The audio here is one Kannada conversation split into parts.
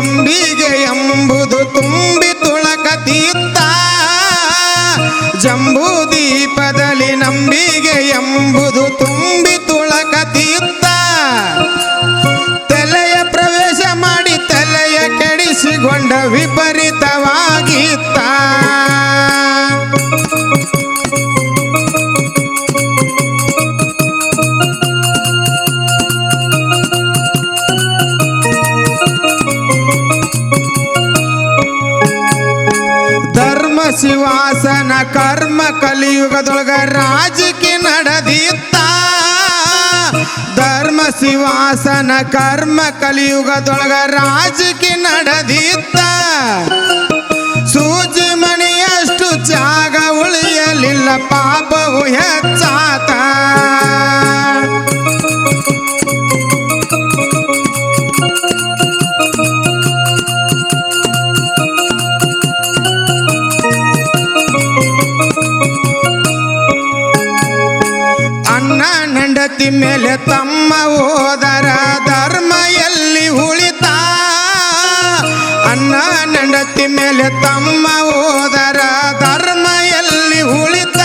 ನಂಬಿಗೆ ಎಂಬುದು ತುಂಬಿ ತುಳಕತೀರ್ಥ ಜಂಬೂ ದೀಪದಲ್ಲಿ ನಂಬಿಗೆ ಎಂಬುದು ತುಂಬಿ ತುಳಕತೀರ್ಥ ತಲೆಯ ಪ್ರವೇಶ ಮಾಡಿ ತಲೆಯ ಕೆಡಿಸಿಕೊಂಡ ವಿಪರೀತವಾಗಿತ್ತ ಶಿವಾಸನ ಕರ್ಮ ಕಲಿಯುಗದೊಳಗ ರಾಜಕೀಯ ನಡೆದಿತ್ತ ಧರ್ಮ ಶಿವಾಸನ ಕರ್ಮ ಕಲಿಯುಗದೊಳಗ ರಾಜಕೀಯ ನಡೆದಿತ್ತ ಸೂಜಿ ಮಣಿಯಷ್ಟು ಜಾಗ ಉಳಿಯಲಿಲ್ಲ ಪಾಪವು ಹೆಚ್ಚಾತ ಹೆಂಡತಿ ಮೇಲೆ ತಮ್ಮ ಹೋದರ ಧರ್ಮ ಎಲ್ಲಿ ಉಳಿತ ಅಣ್ಣ ಹೆಂಡತಿ ಮೇಲೆ ತಮ್ಮ ಹೋದರ ಧರ್ಮ ಎಲ್ಲಿ ಉಳಿತ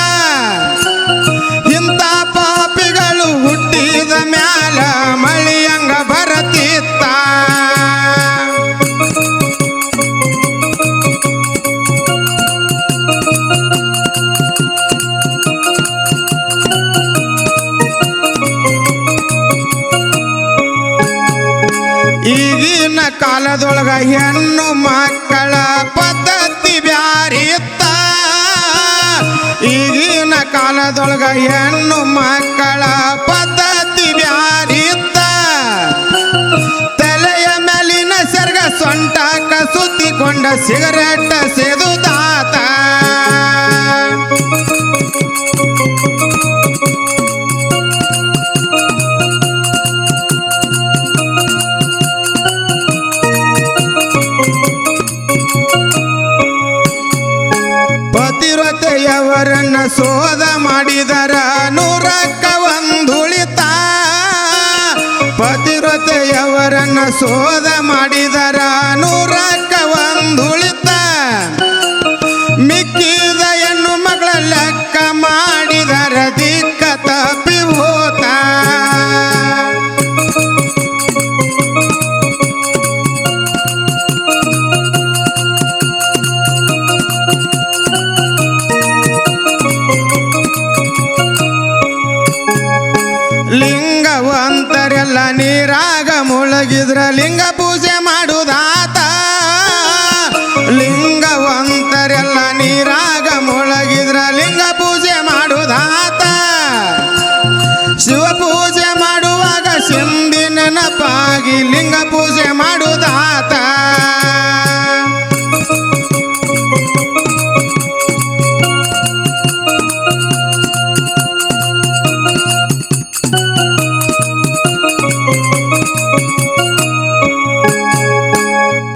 ಇಂಥ ಪಾಪಿಗಳು ಹುಟ್ಟಿದ ಮ್ಯಾಲ ಮಳಿಯಂಗ ಬರತಿತ್ತ ಈಗಿನ ಕಾಲದೊಳಗ ಹೆಣ್ಣು ಮಕ್ಕಳ ಪದ್ಧತಿ ಬ್ಯಾರಿತ್ತ ಈಗಿನ ಕಾಲದೊಳಗ ಹೆಣ್ಣು ಮಕ್ಕಳ ಪದ್ಧತಿ ಬ್ಯಾರಿತ್ತ ತಲೆಯ ಮೇಲಿನ ಸೆರಗ ಸೊಂಟಕ ಸುತ್ತಿಕೊಂಡ ಸಿಗರೇಟ್ ಸೇದುದಾತ ಪತಿವ್ರತೆಯವರನ್ನ ಶೋಧ ಮಾಡಿದರ ನೂರಕ್ಕ ಒಂದುಳಿತ ಪತಿವ್ರತೆಯವರನ್ನ ಶೋಧ ಮಾಡಿದರ ನೂರಕ್ಕ ಒಂದುಳಿತ ಮಿಕ್ಕಿದ ಹೆಣ್ಣು ಮಗಳ ಲೆಕ್ಕ ಮಾಡಿದರ ದಿಕ್ಕ ತಪ್ಪಿ ಹೋತ ಲಿಂಗವಂತರೆಲ್ಲ ನೀರಾಗ ಮುಳುಗಿದ್ರ ಲಿಂಗ ಪೂಜೆ ಮಾಡುದಾತ ಲಿಂಗವಂತರೆಲ್ಲ ನೀರಾಗ ಮುಳುಗಿದ್ರ ಲಿಂಗ ಪೂಜೆ ಮಾಡುದಾತ ಶಿವ ಪೂಜೆ ಮಾಡುವಾಗ ಸಿಂಧಿ ನೆನಪಾಗಿ ಲಿಂಗ ಪೂಜೆ ಮಾಡುದಾತ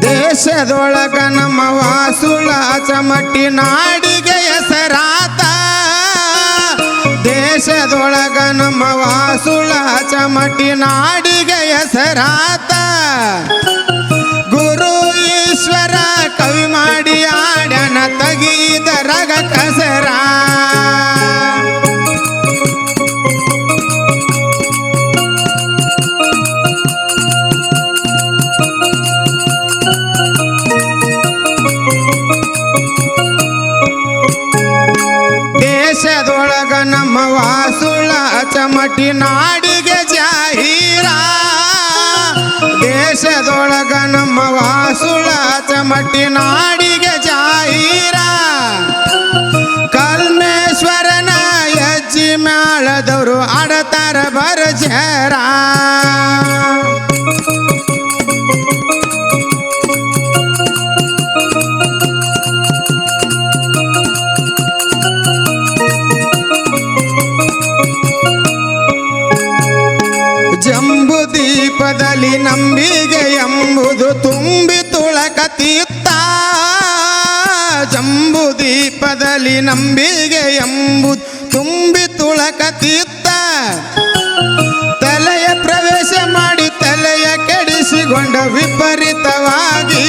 ದೇಶದೊಳಗ ನಮ್ಮ ವಾಸುಳ ಚಮಟ್ಟಿ ನಾಡಿಗೆ ಹೆಸರಾತ ದೇಶದೊಳಗ ನಮ್ಮ ವಾಸುಳ ಚಮಟ್ಟಿ ನಾಡಿಗೆ ಹೆಸರಾತ ಗುರು ಈಶ್ವರ ಕವಿ ಮಾಡಿ ಆಡ್ಯನ ತಗೀದರಗ ಕಸರ ದೇಶದೊಳಗ ನಮ್ಮ ವಾಸುಳ ಚಮಟಿ ನಾಡಿಗೆ ಜಾಹೀರ ದೇಶದೊಳಗ ನಮ್ಮ ವಾಸುಳ ಚಮಟಿ ನಾಡಿಗೆ ಜಾಹೀರ ಕಲ್ಮೇಶ್ವರನ ಹೆಜ್ಜಿ ಮ್ಯಾಳದವರು ಆಡತಾರ ಬರಜರ ಜಂಬೂ ದೀಪದಲ್ಲಿ ನಂಬಿಗೆ ಎಂಬುದು ತುಂಬಿ ತುಳಕತೀರ್ಥ ಜಂಬೂ ದೀಪದಲ್ಲಿ ನಂಬಿಗೆ ಎಂಬುದು ತುಂಬಿ ತುಳಕತೀರ್ಥ ತಲೆಯ ಪ್ರವೇಶ ಮಾಡಿ ತಲೆಯ ಕೆಡಿಸಿಕೊಂಡ ವಿಪರೀತವಾಗಿ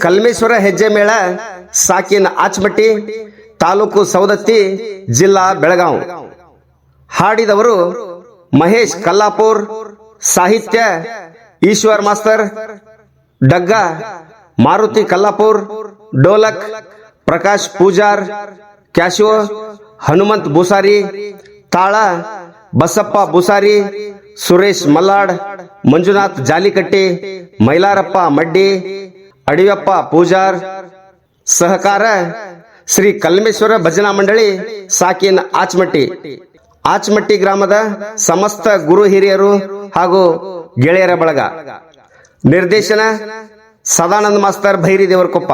ಕಲ್ಮೇಶ್ವರ ಹೆಜ್ಜೆ ಮೇಳ ಸಾಕಿನ ಆಚಮಟ್ಟಿ ತಾಲೂಕು ಸವದತ್ತಿ ಜಿಲ್ಲಾ ಬೆಳಗಾವಿ. ಹಾಡಿದವರು ಮಹೇಶ್ ಕಲ್ಲಾಪುರ್. ಸಾಹಿತ್ಯ ಈಶ್ವರ್ ಮಾಸ್ತರ್. ಡಗ್ಗ ಮಾರುತಿ ಕಲ್ಲಾಪುರ್. ಡೋಲಕ್ ಪ್ರಕಾಶ್ ಪೂಜಾರ್. ಕ್ಯಾಶೋ ಹನುಮಂತ್ ಬೂಸಾರಿ. ತಾಳ ಬಸಪ್ಪ ಬೂಸಾರಿ. ಸುರೇಶ್ ಮಲ್ಲಾಡ್. ಮಂಜುನಾಥ್ ಜಾಲಿಕಟ್ಟಿ. ಮೈಲಾರಪ್ಪ ಮಡ್ಡಿ. ಅಡಿಯಪ್ಪ ಪೂಜಾರ್. ಸಹಕಾರ ಶ್ರೀ ಕಲ್ಮೇಶ್ವರ ಭಜನಾ ಮಂಡಳಿ ಸಾಕಿನ್ ಆಚಮಟ್ಟಿ. ಆಚಮಟ್ಟಿ ಗ್ರಾಮದ ಸಮಸ್ತ ಗುರು ಹಿರಿಯರು ಹಾಗೂ ಗೆಳೆಯರ ಬಳಗ. ನಿರ್ದೇಶನ ಸದಾನಂದ ಮಾಸ್ತರ್ ಭೈರಿ ದೇವರಕೊಪ್ಪ.